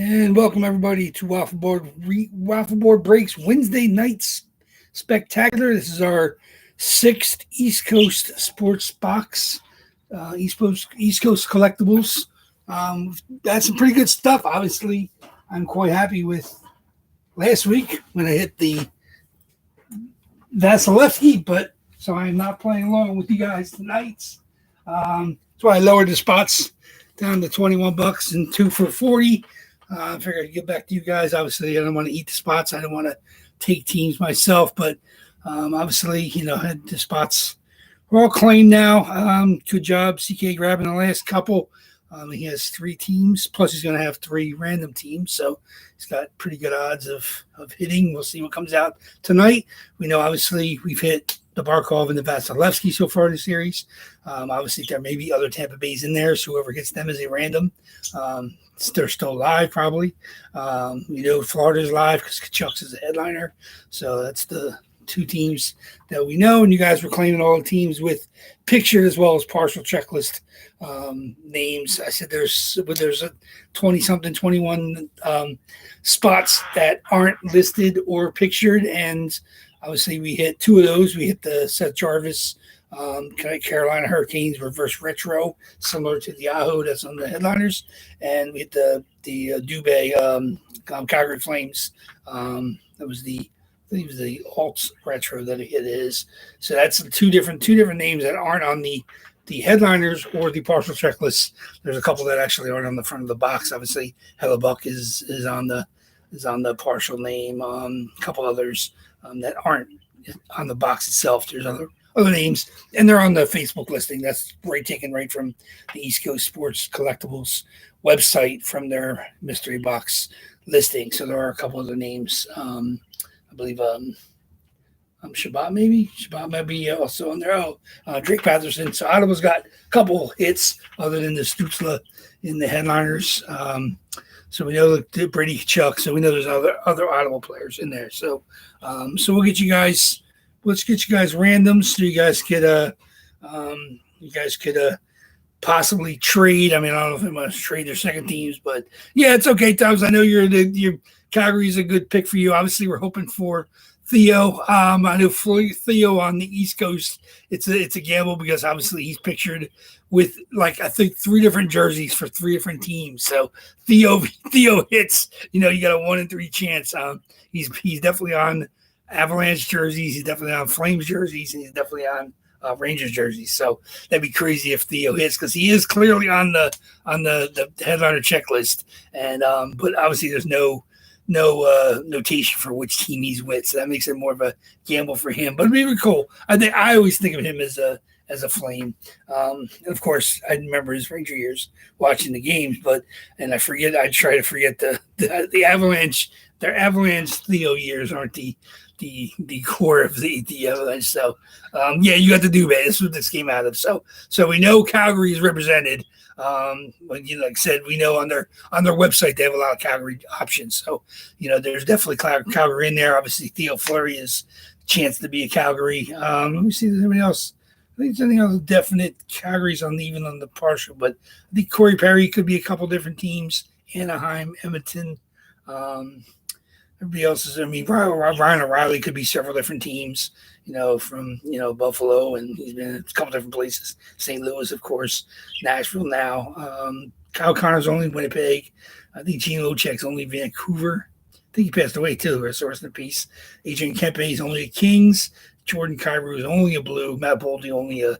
And welcome everybody to Waffle Board Breaks Wednesday nights spectacular. This is our sixth East Coast sports box, East Coast collectibles. That's some pretty good stuff. Obviously, I'm quite happy with last week when I hit the Vasilevsky, but so I'm not playing along with you guys tonight. That's why I lowered the spots down to $21 and 2 for 40. I figured I'd get back to you guys. Obviously, I don't want to eat the spots. I don't want to take teams myself, but obviously, had the spots. We're all claimed now. Good job, CK, grabbing the last couple. He has 3 teams, plus he's going to have 3 random teams, so he's got pretty good odds of hitting. We'll see what comes out tonight. We know, obviously, we've hit the Barkov and the Vasilevsky so far in the series. Obviously, there may be other Tampa Bays in there, so whoever gets them is a random. They're still live, probably. Florida's live because Kachuk's is a headliner. So that's the 2 teams that we know. And you guys were claiming all the teams with pictured as well as partial checklist names. I said there's a 20-something, 21 spots that aren't listed or pictured. And obviously we hit 2 of those. We hit the Seth Jarvis Carolina Hurricanes reverse retro, similar to the Aho that's on the headliners, and we hit the Dubé Calgary Flames. That was the Alts retro that it is. So that's two different names that aren't on the headliners or the partial checklist. There's a couple that actually aren't on the front of the box. Obviously, Hellebuck is on the partial name. A couple others that aren't on the box itself. There's other names, and they're on the Facebook listing. That's taken right from the East Coast Sports Collectibles website from their mystery box listing. So there are a couple other names. I believe Shabbat maybe. Shabbat might be also on there. Drake Patterson. So Ottawa's got a couple hits other than the Stutzla in the headliners. So we know the Brady Chuck. So we know there's other Ottawa players in there. So we'll get you guys. Let's get you guys randoms so you guys could possibly trade. I mean, I don't know if they want to trade their second teams, but yeah, it's okay, Tubbs. I know your Calgary's a good pick for you. Obviously, we're hoping for Theo. I know Theo on the East Coast. It's a gamble because obviously he's pictured with I think 3 different jerseys for 3 different teams. So Theo hits. You got a 1 in 3 chance. He's definitely on Avalanche jerseys. He's definitely on Flames jerseys, and he's definitely on Rangers jerseys. So that'd be crazy if Theo hits because he is clearly on the headliner checklist. And but obviously there's no notation for which team he's with, so that makes it more of a gamble for him. But it'd be really cool. I always think of him as a Flame. And of course, I remember his Ranger years watching the games, and I try to forget the Avalanche. Their Avalanche Theo years aren't the core of the Avalanche. So you got to do that. This is what this came out of. So we know Calgary is represented. Like I said, we know on their website they have a lot of Calgary options. So there's definitely Calgary in there. Obviously, Theo Fleury is a chance to be a Calgary. Let me see if there's anybody else. I think there's anything else definite Calgary's even on the partial, but I think Corey Perry could be a couple different teams. Anaheim, Edmonton. Everybody else is. I mean, Ryan O'Reilly could be several different teams. From Buffalo, and he's been in a couple different places. St. Louis, of course, Nashville now. Kyle Connor's only Winnipeg. I think Gene Ochek's only Vancouver. I think he passed away too. Rest in peace. Adrian Kempe is only a Kings. Jordan Kyrou is only a Blue. Matt Boldy only a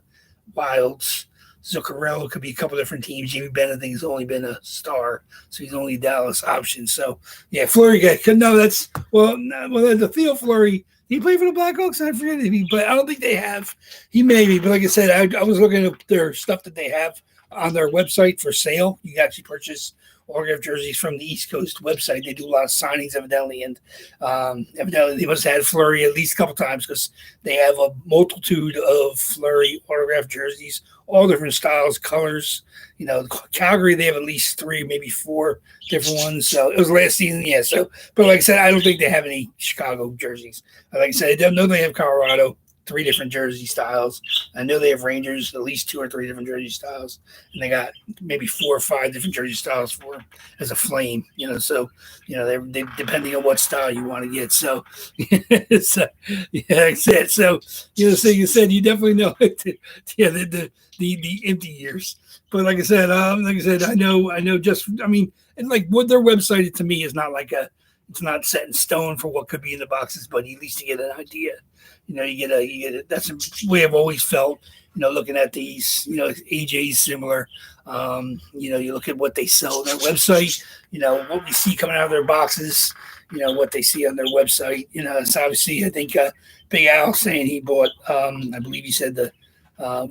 Wilds. Zuccarello could be a couple different teams. Jamie Benn, I think, has only been a Star, so he's only a Dallas option. So, yeah, Fleury guy. No, that's the Theo Fleury. He played for the Blackhawks. I forget if he played. I don't think they have. He may be, but like I said, I was looking at their stuff that they have on their website for sale. You can actually purchase autograph jerseys from the East Coast website. They do a lot of signings, evidently, and evidently they must have had Fleury at least a couple times because they have a multitude of Fleury autograph jerseys, all different styles, colors. Calgary, they have at least 3, maybe 4 different ones. So it was last season, yeah. So, but like I said, I don't think they have any Chicago jerseys. Like I said, I don't know they have Colorado. 3 different jersey styles. I know they have Rangers, at least 2 or 3 different jersey styles, and they got maybe 4 or 5 different jersey styles for as a flame. So they depending on what style you want to get. So, so yeah, like I said. So so you said you definitely know the empty years. But like I said, I know just and like what their website to me is not like it's not set in stone for what could be in the boxes, but at least you get an idea. You get a that's the way I've always felt. Looking at these, AJ's similar. You look at what they sell on their website. What we see coming out of their boxes. What they see on their website. So obviously, I think Big Al saying he bought. I believe he said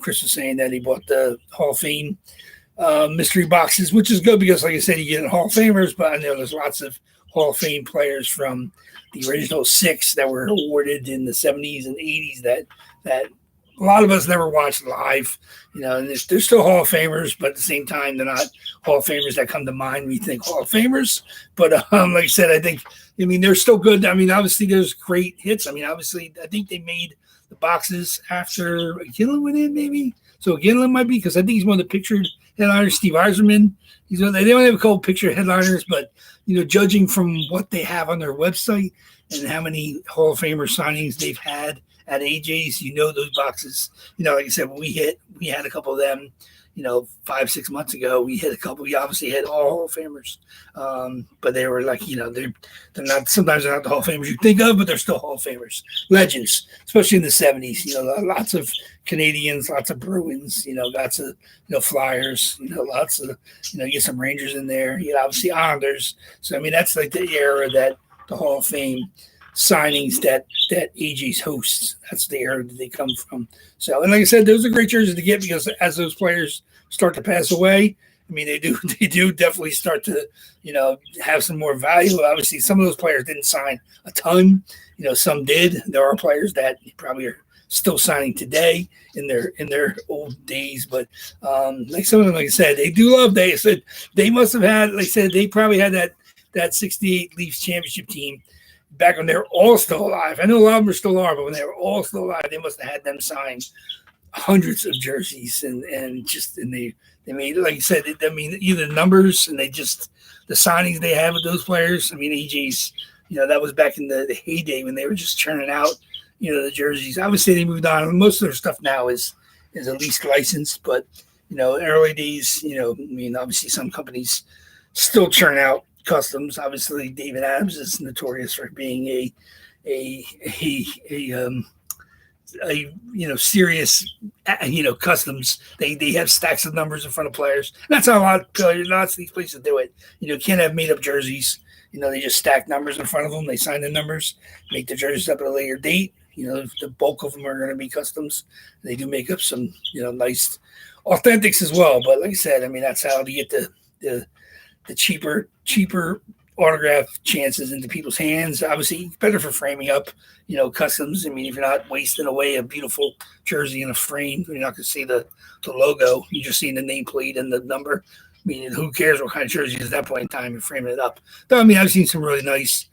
Chris was saying that he bought the Hall of Fame mystery boxes, which is good because, like I said, you get Hall of Famers, but I know there's lots of Hall of Fame players from the original 6 that were awarded in the 70s and 80s that a lot of us never watched live, and they're still Hall of Famers, but at the same time, they're not Hall of Famers that come to mind when you think Hall of Famers. But like I said, they're still good. Obviously, there's great hits. Obviously, I think they made the boxes after Gillen went in, maybe. So Gillen might be, because I think he's one of the pictured headliners. Steve Eiserman, they don't have a couple picture headliners, but judging from what they have on their website and how many Hall of Famer signings they've had at AJ's, those boxes. Like I said, when we had a couple of them, 5-6 months ago. We hit a couple. We obviously hit all Hall of Famers, but they were like, they're not. Sometimes they're not the Hall of Famers you think of, but they're still Hall of Famers, legends, especially in the 70s. Lots of Canadians, lots of Bruins. Lots of Flyers. Lots of you get some Rangers in there. Obviously Islanders. So that's like the era that the Hall of Fame signings that AJ's hosts. That's the era that they come from. So, and like I said, those are great jerseys to get because as those players start to pass away, they do definitely start to, have some more value. Obviously, some of those players didn't sign a ton. Some did. There are players that probably are still signing today in their old days, but like some of them, like I said, they do love. They said they must have had. Like I said, they probably had that '68 Leafs championship team back when they were all still alive. I know a lot of them still are, but when they were all still alive, they must have had them sign hundreds of jerseys and they made, like you said, either numbers and the signings they had with those players. AJ's, that was back in the heyday when they were just churning out, the jerseys. Obviously they moved on. Most of their stuff now is at least licensed, but early days, obviously some companies still churn out customs. Obviously, David Adams is notorious for being a serious customs. They have stacks of numbers in front of players. And that's how lots of these places do it. Can't have made up jerseys. They just stack numbers in front of them. They sign the numbers, make the jerseys up at a later date. The bulk of them are going to be customs. They do make up some nice authentics as well. But like I said, that's how to get the cheaper autograph chances into people's hands. Obviously, better for framing up, customs. If you're not wasting away a beautiful jersey in a frame, you're not going to see the logo. You're just seeing the nameplate and the number. Who cares what kind of jersey at that point in time you're framing it up? Though, I've seen some really nice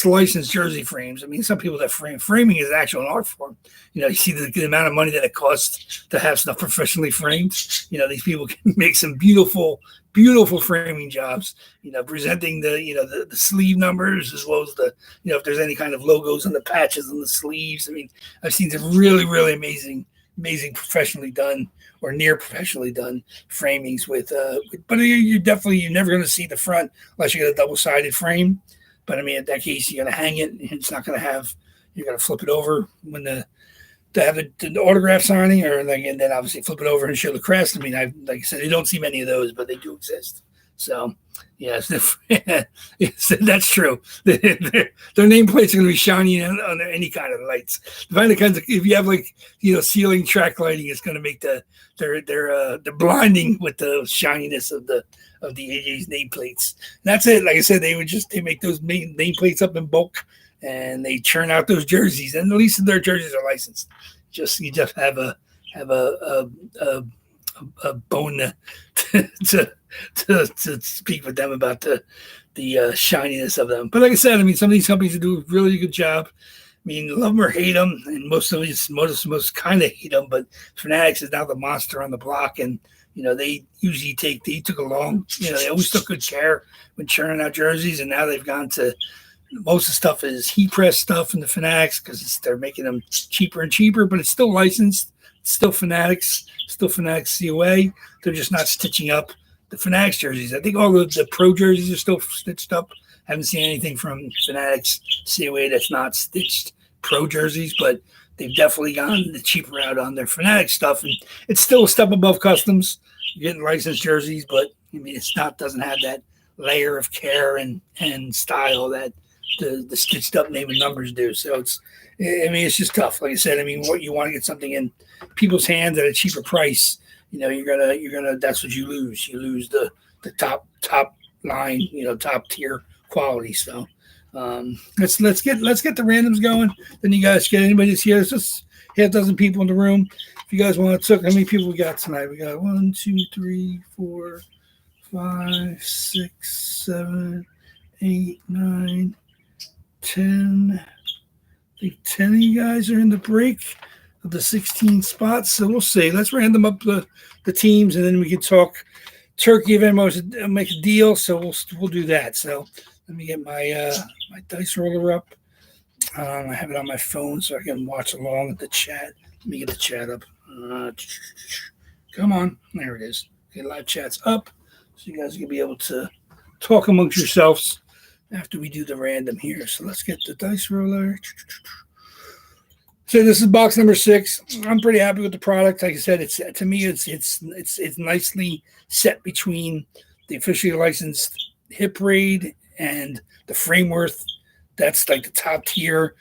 licensed jersey frames. Some people that framing is actually an art form. You see the amount of money that it costs to have stuff professionally framed. These people can make some beautiful framing jobs, presenting the sleeve numbers as well as if there's any kind of logos on the patches on the sleeves. I've seen some really, really amazing professionally done or near professionally done framings but you're never going to see the front unless you get a double-sided frame. But in that case, you're going to hang it. It's not going to have, you're going to flip it over when to have the autograph signing, and then obviously flip it over and show the crest. Like I said, you don't see many of those, but they do exist. So, yes, that's true. Their nameplates are going to be shining under any kind of lights. If you have ceiling track lighting, it's going to make they're blinding with the shininess of the AJ's nameplates. And that's it. Like I said, they make those nameplates up in bulk and they churn out those jerseys. And at least their jerseys are licensed. You just have a bone to speak with them about the shininess of them. But like I said, some of these companies do a really good job. mean, love them or hate them, and most kind of hate them. But Fanatics is now the monster on the block, and they usually took a long, they always took good care when churning out jerseys, and now they've gone to most of the stuff is heat press stuff in the Fanatics because they're making them cheaper and cheaper, but it's still licensed. It's still Fanatics COA. They're just not stitching up the Fanatics jerseys. I think all the pro jerseys are still stitched up. Haven't seen anything from Fanatics COA that's not stitched pro jerseys, but they've definitely gone the cheaper route on their Fanatics stuff. And it's still a step above customs. You're getting licensed jerseys, but I mean, doesn't have that layer of care and style that the stitched up name and numbers do. So it's just tough. Like I said, I mean, what you want to get something in people's hands at a cheaper price, you're gonna that's what you lose. You lose the top line, top tier quality. So let's get the randoms going. Then you guys get anybody that's here. It's just half a dozen people in the room. If you guys want to talk, how many people we got tonight? We got 1, 2, 3, 4, 5, 6, 7, 8, 9, 10. I think 10 of you guys are in the break of the 16 spots. So we'll see. Let's random up the teams, and then we can talk turkey if anyone wants to make a deal. So we'll do that. So let me get my my dice roller up. I have it on my phone so I can watch along with the chat. Let me get the chat up. Come on. There it is. Okay, live chat's up. So you guys can be able to talk amongst yourselves after we do the random here. So let's get the dice roller. So this is box number 6. I'm pretty happy with the product. Like I said, to me it's nicely set between the officially licensed hip raid and the Frameworth. That's like the top tier,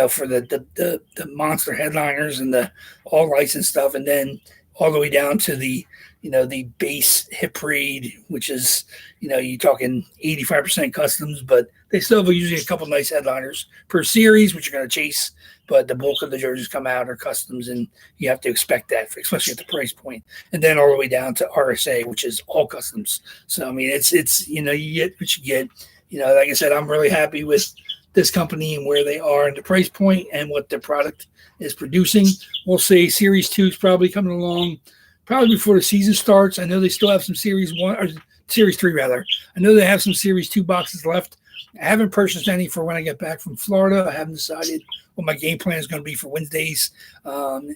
for the monster headliners and the all licensed stuff, and then all the way down to the the base hip raid, which is you're talking 85% customs, but they still have usually a couple nice headliners per series, which you're going to chase. But the bulk of the jerseys come out are customs, and you have to expect that, especially at the price point. And then all the way down to RSA, which is all customs. So I mean, it's you get what you get. Like I said, I'm really happy with this company and where they are and the price point and what their product is producing. We'll see. Series 2 is probably coming along probably before the season starts. I know they still have some Series 1 or Series 3 rather. I know they have some Series 2 boxes left. I haven't purchased any for when I get back from Florida. I haven't decided what my game plan is going to be for Wednesdays.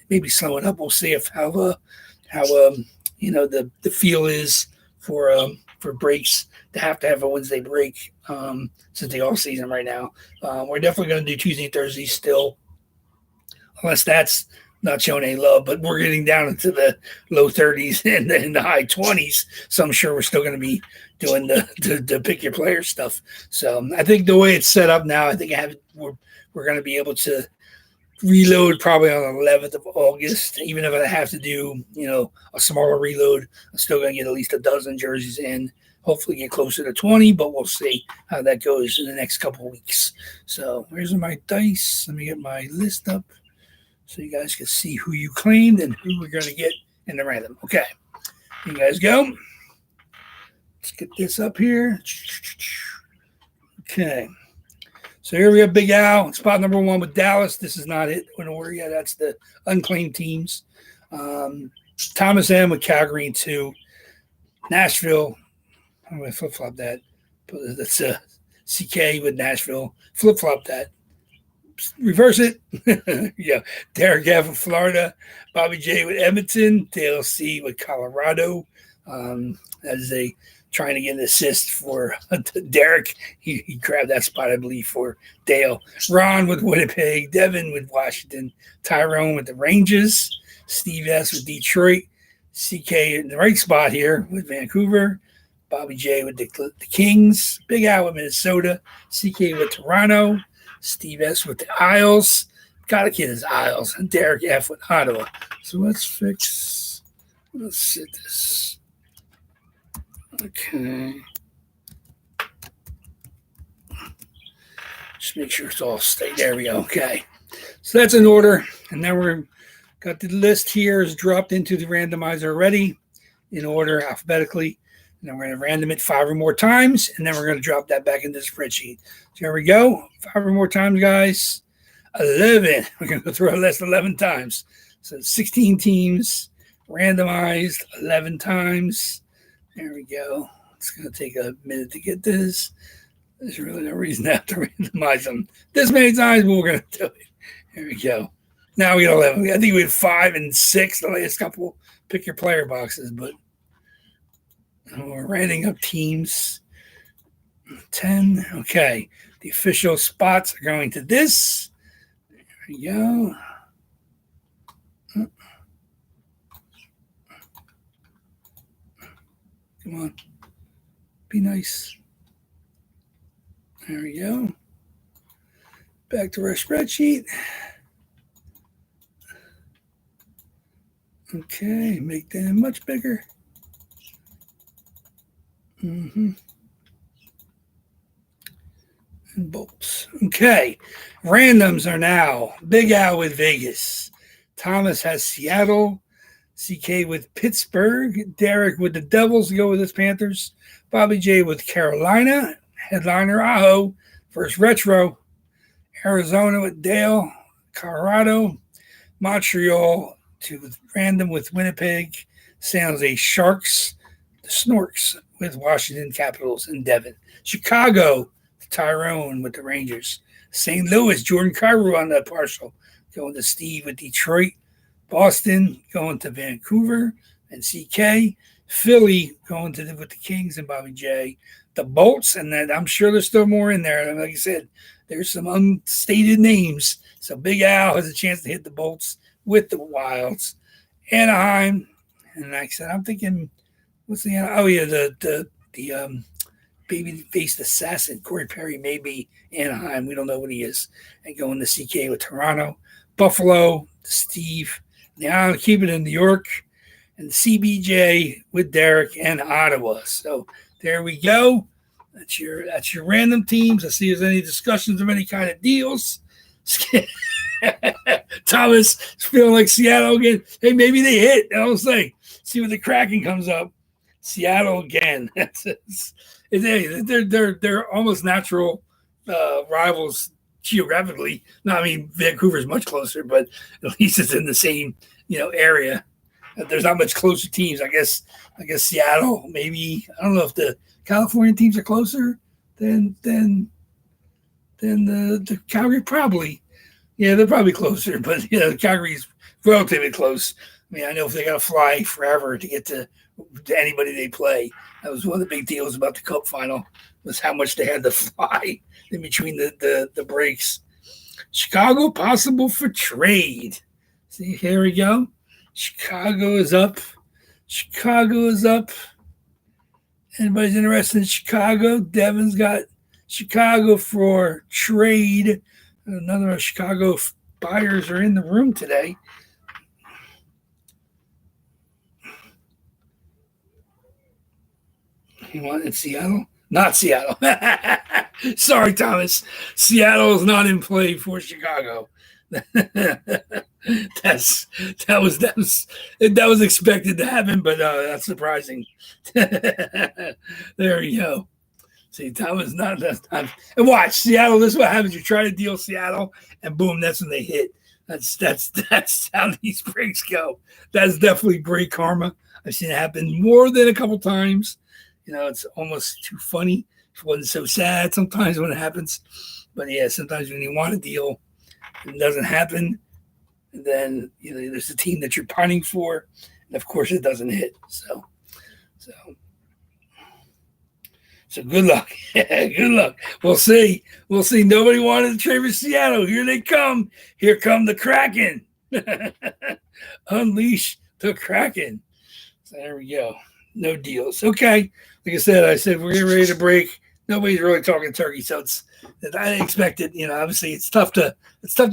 Maybe slowing up. We'll see how the feel is for breaks to have a Wednesday break since the off season right now. We're definitely going to do Tuesday and Thursday still, unless that's not showing any love. But we're getting down into the low 30s and the high 20s, so I'm sure we're still going to be doing the pick your player stuff. So I think the way it's set up now, I think we're going to be able to reload probably on the 11th of August. Even if I have to do a smaller reload, I'm still going to get at least a dozen jerseys in. Hopefully get closer to 20, but we'll see how that goes in the next couple of weeks. So here's my dice. Let me get my list up so you guys can see who you claimed and who we're going to get in the random. Okay, here you guys go. Let's get this up here. Okay. So here we have Big Al, spot number 1 with Dallas. This is not it in order yet. That's the unclaimed teams. Thomas M with Calgary in 2. Nashville. I'm going to flip-flop that. That's CK with Nashville. Flip-flop that. Reverse it. Yeah. Derek F with Florida. Bobby J with Edmonton. Dale C with Colorado. As they trying to get an assist for Derek. He grabbed that spot, I believe, for Dale. Ron with Winnipeg. Devin with Washington. Tyrone with the Rangers. Steve S with Detroit. CK in the right spot here with Vancouver. Bobby J with the Kings. Big Al with Minnesota. CK with Toronto. Steve S with the Isles. Gotta get his Isles. And Derek F with Ottawa. So let's set this. Okay. Just make sure it's all stay. There we go. Okay. So that's in order. And then we're got the list here is dropped into the randomizer already in order alphabetically. And then we're going to random it 5 or more times, and then we're going to drop that back into the spreadsheet. So here we go. 5 or more times, guys. 11. We're going to go through our list 11 times. So 16 teams, randomized 11 times. There we go. It's going to take a minute to get this. There's really no reason to have to randomize them this many times, but we're going to do it. Here we go. Now we got 11. I think we had 5 and 6 the last couple. Pick your player boxes, but we're rounding up teams. 10. Okay. The official spots are going to this. There we go. Come on. Be nice. There we go. Back to our spreadsheet. Okay, make them much bigger. And bolts. Okay, randoms are now Big Al with Vegas. Thomas has Seattle. CK with Pittsburgh. Derek with the Devils to go with his Panthers. Bobby J with Carolina. Headliner Aho. First retro. Arizona with Dale. Colorado. Montreal to random with Winnipeg. San Jose Sharks. The Snorks with Washington Capitals and Devon. Chicago, Tyrone with the Rangers. St. Louis, Jordan Cairo on the partial. Going to Steve with Detroit. Boston going to Vancouver and CK. Philly going to with the Kings and Bobby J. The Bolts, and then I'm sure there's still more in there. Like I said, there's some unstated names. So Big Al has a chance to hit the Bolts with the Wilds. Anaheim, and like I said, I'm thinking, what's the the baby-faced assassin, Corey Perry, maybe Anaheim. We don't know what he is. And going to CK with Toronto. Buffalo, Steve. Now keep it in New York. And CBJ with Derek and Ottawa. So there we go. That's your random teams. I see if there's any discussions of any kind of deals. Thomas is feeling like Seattle again. Hey, maybe they hit. I'll say. See what the Kraken comes up. Seattle again. They're almost natural rivals geographically. No, I mean Vancouver's much closer, but at least it's in the same area. There's not much closer teams. I guess Seattle, maybe. I don't know if the California teams are closer than the Calgary. Probably. Yeah, they're probably closer, but Calgary's relatively close. I mean, I know if they got to fly forever to get to anybody they play. That was one of the big deals about the Cup final, was how much they had to fly in between the breaks. Chicago possible for trade. See, here we go. Chicago is up. Anybody's interested in Chicago? Devin's got Chicago for trade. Another of Chicago buyers are in the room today. You want in Seattle? Not Seattle. Sorry, Thomas. Seattle is not in play for Chicago. that was expected to happen, but that's surprising. There you go. See, Thomas not. And watch Seattle. This is what happens. You try to deal Seattle, and boom, that's when they hit. That's how these breaks go. That's definitely great karma. I've seen it happen more than a couple times. It's almost too funny. It wasn't so sad sometimes when it happens. But yeah, sometimes when you want a deal, it doesn't happen. And then there's a team that you're pining for, and of course it doesn't hit. So good luck. Good luck. We'll see. Nobody wanted to trade for Seattle. Here they come. Here come the Kraken. Unleash the Kraken. So there we go. No deals. Okay. Like I said we're getting ready to break. Nobody's really talking turkey, so I expected. Obviously it's tough to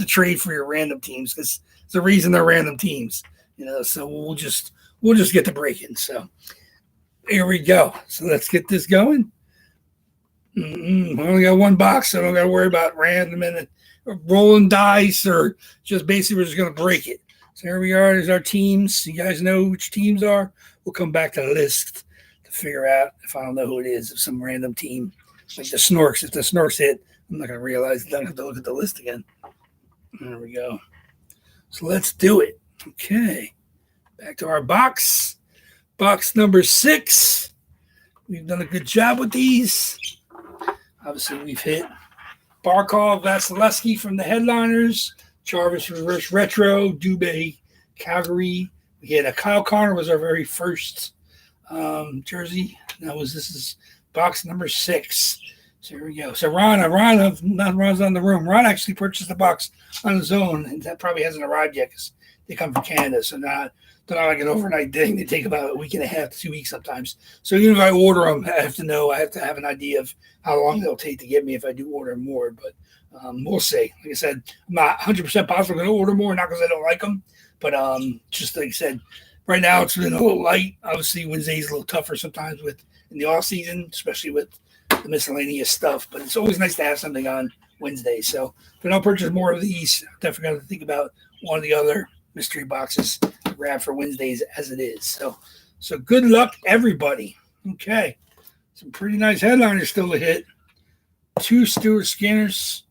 trade for your random teams because it's the reason they're random teams. So we'll just get to breaking. So here we go. So let's get this going. We only got one box, so I don't got to worry about random and rolling dice or just basically we're just going to break it. So here we are. There's our teams. You guys know which teams are. We'll come back to the list to figure out if I don't know who it is, if some random team like the Snorks. If the Snorks hit, I'm not going to realize. I'm going to have to look at the list again. There we go. So let's do it. Okay. Back to our box. Box number 6. We've done a good job with these. Obviously, we've hit Barkov, Vasilevsky from the headliners, Jarvis Reverse Retro, Dubé, Calgary. We had a Kyle Connor was our very first jersey. This is box number 6. So here we go. So Ron's on the room. Ron actually purchased the box on his own, and that probably hasn't arrived yet because they come from Canada. So they're not like an overnight thing. They take about a week and a half to 2 weeks sometimes. So even if I order them, I have to have an idea of how long they'll take to get me if I do order more. But we'll see. Like I said, I'm not 100% positive I'm going to order more, not because I don't like them, but just like I said, right now it's been a little light. Obviously, Wednesday's a little tougher sometimes in the off season, especially with the miscellaneous stuff. But it's always nice to have something on Wednesday. So if I don't purchase more of these, I'm definitely going to think about one of the other mystery boxes to grab for Wednesdays as it is. So good luck, everybody. Okay. Some pretty nice headliners still to hit. 2 Stewart Scanners.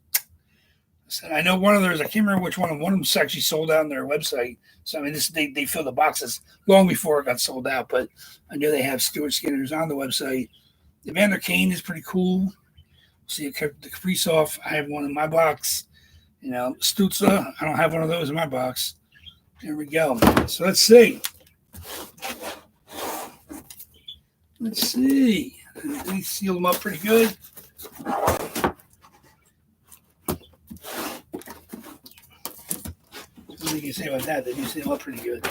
I know one of those, I can't remember which one. One of them's actually sold out on their website. So, I mean, they fill the boxes long before it got sold out. But I know they have Stewart Scanners on the website. Evander Kane is pretty cool. See, the Kaprizov, I have one in my box. Stutza, I don't have one of those in my box. There we go. So let's see. They sealed them up pretty good. What can you say about that? They do seal them up pretty good.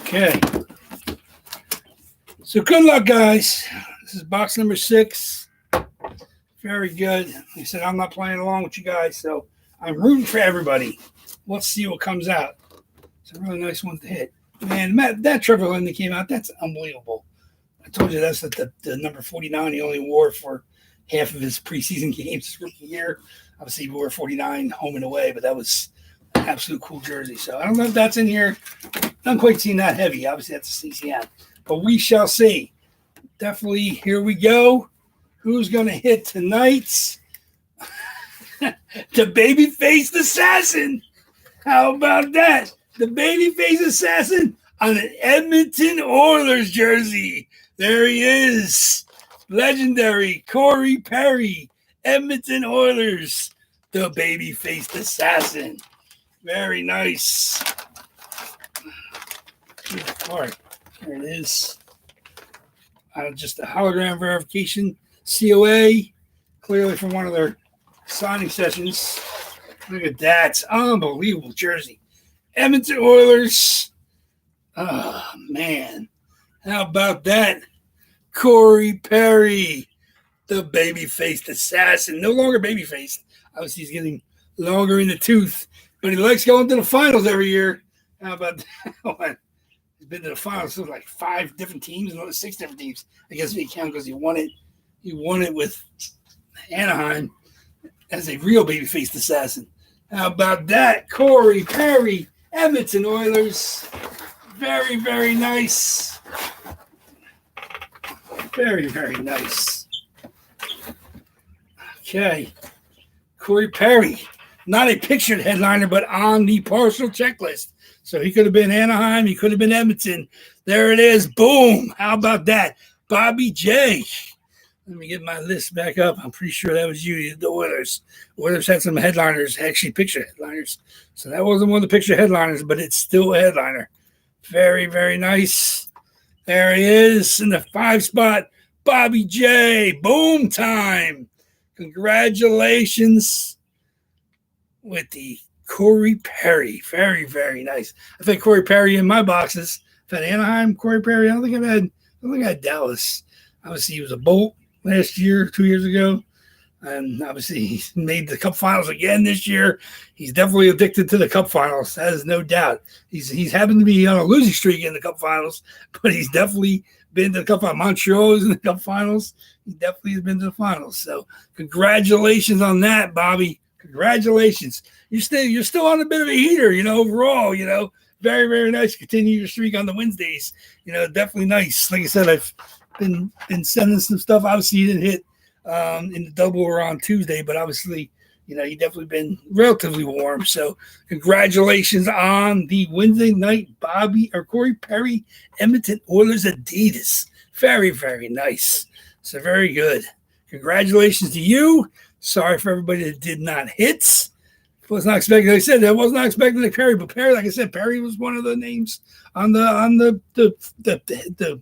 Okay. So good luck, guys. This is box number 6. Very good. Like I said, I'm not playing along with you guys, so I'm rooting for everybody. Let's see what comes out. It's a really nice one to hit. Man, that Trevor Linden came out, that's unbelievable. I told you that's the number 49 he only wore for half of his preseason games his rookie year. Obviously, he wore 49 home and away, but that was an absolute cool jersey. So I don't know if that's in here. I haven't quite seen that heavy. Obviously, that's a CCM. But we shall see. Definitely, here we go. Who's going to hit tonight's? The Babyface Assassin. How about that? The Babyface Assassin on an Edmonton Oilers jersey. There he is. Legendary Corey Perry. Edmonton Oilers. The Babyface Assassin. Very nice. All right. There it is. Just a hologram verification. COA. Clearly from one of their signing sessions. Look at that. It's unbelievable jersey. Edmonton Oilers. Oh, man. How about that? Corey Perry, the baby-faced assassin. No longer baby-faced. Obviously, he's getting longer in the tooth, but he likes going to the finals every year. How about that? He's been to the finals with like 5 different teams, and 6 different teams. I guess if you count because he won it. He won it with Anaheim as a real baby-faced assassin. How about that? Corey Perry, Edmonton Oilers. Very, very nice. Very, very nice. Okay. Corey Perry. Not a pictured headliner, but on the partial checklist. So he could have been Anaheim. He could have been Edmonton. There it is. Boom. How about that? Bobby J. Let me get my list back up. I'm pretty sure that was you, the Oilers. Oilers had some headliners, actually picture headliners. So that wasn't one of the picture headliners, but it's still a headliner. Very, very nice. There he is in the 5 spot. Bobby J. Boom time. Congratulations with the Corey Perry. Very, very nice. I've had Corey Perry in my boxes. I've had Anaheim, Corey Perry. I don't think I had Dallas. Obviously, he was a Bolt last year, 2 years ago. And obviously, he's made the Cup Finals again this year. He's definitely addicted to the Cup Finals. That is no doubt. He's happened to be on a losing streak in the Cup Finals, but he's definitely been to the Cup Finals. Montreal is in the Cup Finals. He definitely has been to the finals. So congratulations on that, Bobby. Congratulations. You're still on a bit of a heater, overall, Very, very nice. Continue your streak on the Wednesdays. Definitely nice. Like I said, I've been sending some stuff. Obviously, you didn't hit in the double or on Tuesday, but obviously, you definitely been relatively warm. So congratulations on the Wednesday night Corey Perry Edmonton Oilers Adidas. Very, very nice. So very good. Congratulations to you. Sorry for everybody that did not hit. Was not expecting. Like I said, I was not expecting the Perry, but Perry, like I said, Perry was one of the names on the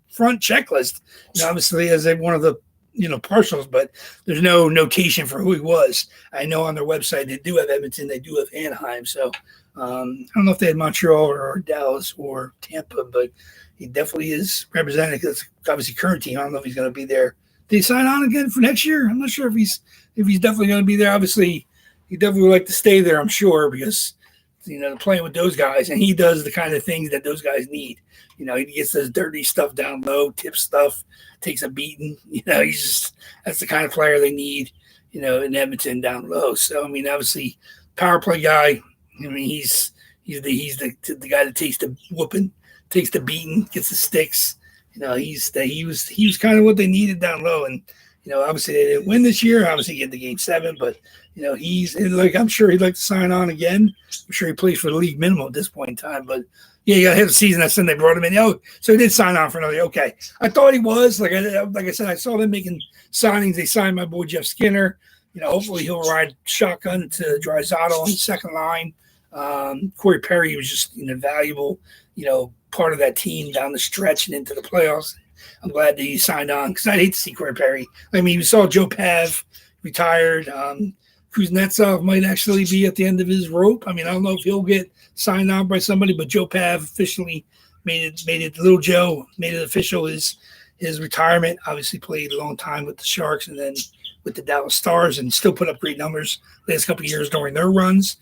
front checklist. Obviously, as one of the partials, but there's no notation for who he was. I know on their website they do have Edmonton, they do have Anaheim. So I don't know if they had Montreal or Dallas or Tampa, but he definitely is represented. That's obviously current team. I don't know if he's going to be there. Did he sign on again for next year? I'm not sure if he's definitely going to be there. Obviously, he definitely would like to stay there, I'm sure, because playing with those guys, and he does the kind of things that those guys need. He gets this dirty stuff down low, tip stuff, takes a beating. That's the kind of player they need, in Edmonton down low. So obviously, power play guy. He's the guy that takes the whooping, takes the beating, gets the sticks. He was kind of what they needed down low, and obviously they didn't win this year. Obviously, get the game 7, but I'm sure he'd like to sign on again. I'm sure he plays for the league minimum at this point in time, but. Yeah, you got to have a season. That's when they brought him in. Oh, so he did sign on for another. Okay, I thought he was like I said. I saw them making signings. They signed my boy Jeff Skinner. Hopefully he'll ride shotgun to Draisaitl on the second line. Corey Perry was just an invaluable, part of that team down the stretch and into the playoffs. I'm glad that he signed on because I'd hate to see Corey Perry. We saw Joe Pav retired. Kuznetsov might actually be at the end of his rope. I don't know if he'll get signed on by somebody, but Joe Pav officially made it. Little Joe made it official his retirement. Obviously played a long time with the Sharks and then with the Dallas Stars and still put up great numbers last couple of years during their runs.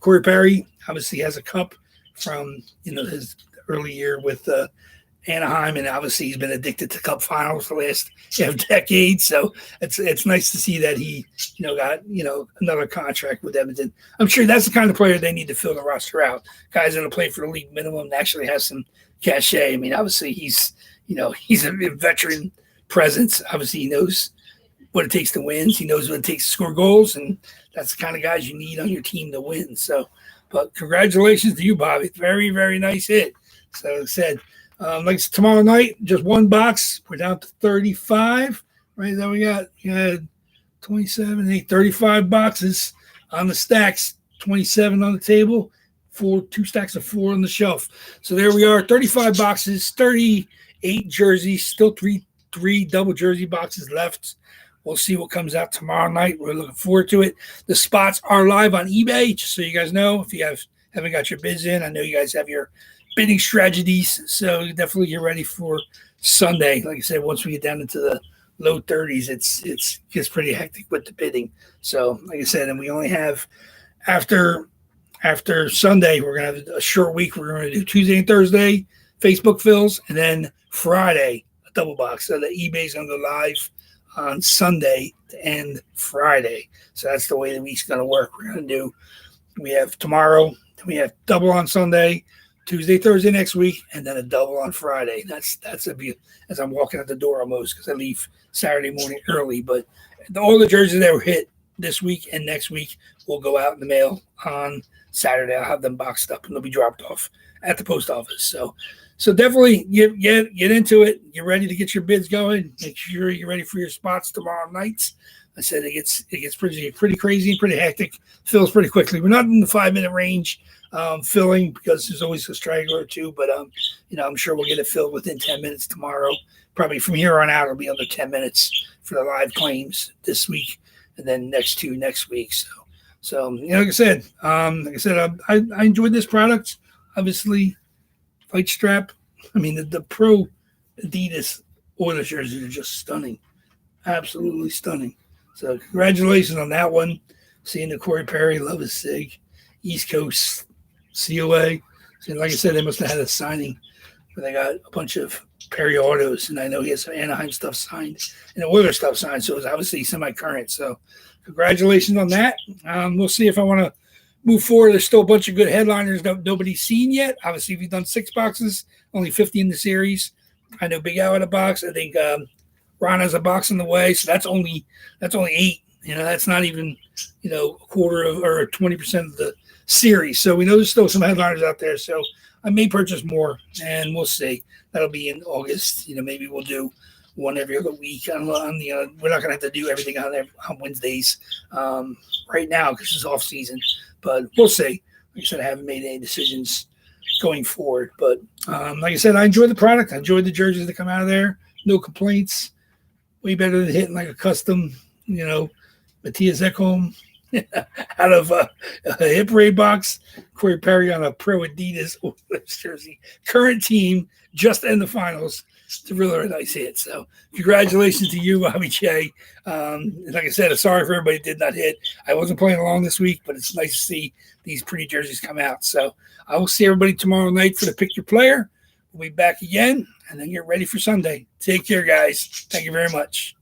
Corey Perry obviously has a cup from his early year with Anaheim, and obviously he's been addicted to cup finals for the last decade. So it's nice to see that he got another contract with Edmonton. I'm sure that's the kind of player they need to fill the roster out. Guys that'll play for the league minimum and actually has some cachet. Obviously he's a veteran presence. Obviously he knows what it takes to win. He knows what it takes to score goals, and that's the kind of guys you need on your team to win. So, but congratulations to you, Bobby. Very, very nice hit. So like I said. Tomorrow night, just one box. We're down to 35. Right, then we got 27, 35 boxes on the stacks, 27 on the table, 2 stacks of 4 on the shelf. So there we are, 35 boxes, 38 jerseys, still three double jersey boxes left. We'll see what comes out tomorrow night. We're looking forward to it. The spots are live on eBay, just so you guys know. If you haven't got your bids in, I know you guys have your bidding strategies, so definitely get ready for Sunday. Like I said, once we get down into the low 30s, it gets pretty hectic with the bidding. So, like I said, and we only have after Sunday, we're gonna have a short week. We're gonna do Tuesday and Thursday Facebook fills, and then Friday a double box. So the eBay is gonna go live on Sunday to end Friday. So that's the way the week's gonna work. We have tomorrow, we have double on Sunday. Tuesday, Thursday next week, and then a double on Friday. That's a view as I'm walking out the door almost because I leave Saturday morning early. But all the jerseys that were hit this week and next week will go out in the mail on Saturday. I'll have them boxed up and they'll be dropped off at the post office. So definitely get into it. Get ready to get your bids going. Make sure you're ready for your spots tomorrow nights. I said it gets pretty crazy and pretty hectic. Fills pretty quickly. We're not in the 5-minute range. Filling because there's always a straggler or two, but I'm sure we'll get it filled within 10 minutes tomorrow. Probably from here on out, it'll be under 10 minutes for the live claims this week, and then next week. So like I said, I enjoyed this product. Obviously, Fight Strap. The Pro Adidas Oilers jerseys are just stunning, absolutely stunning. So congratulations on that one. Seeing the Corey Perry, love his sig, East Coast COA. So like I said, they must have had a signing where they got a bunch of Perry autos, and I know he has some Anaheim stuff signed and the Oilers stuff signed, so it was obviously semi-current. So congratulations on that. We'll see if I want to move forward. There's still a bunch of good headliners that nobody's seen yet. Obviously, we've done 6 boxes, only 50 in the series. I know Big Al had a box. I think Ron has a box in the way, so that's only 8. That's not even a quarter of or 20% of the series. So we know there's still some headliners out there. So I may purchase more, and we'll see. That'll be in August. Maybe we'll do one every other week. We're not gonna have to do everything on Wednesdays right now because it's off season. But we'll see. Like I said, I haven't made any decisions going forward. But like I said, I enjoy the product. I enjoyed the jerseys that come out of there. No complaints. Way better than hitting like a custom, Matthias Ekholm out of a hip parade box. Corey Perry on a Pro Adidas jersey. Current team just in the finals. It's a really nice hit. So congratulations to you, Bobby J. Like I said, sorry for everybody who did not hit. I wasn't playing along this week, but it's nice to see these pretty jerseys come out. So I will see everybody tomorrow night for the Pick Your Player. We'll be back again, and then get ready for Sunday. Take care, guys. Thank you very much.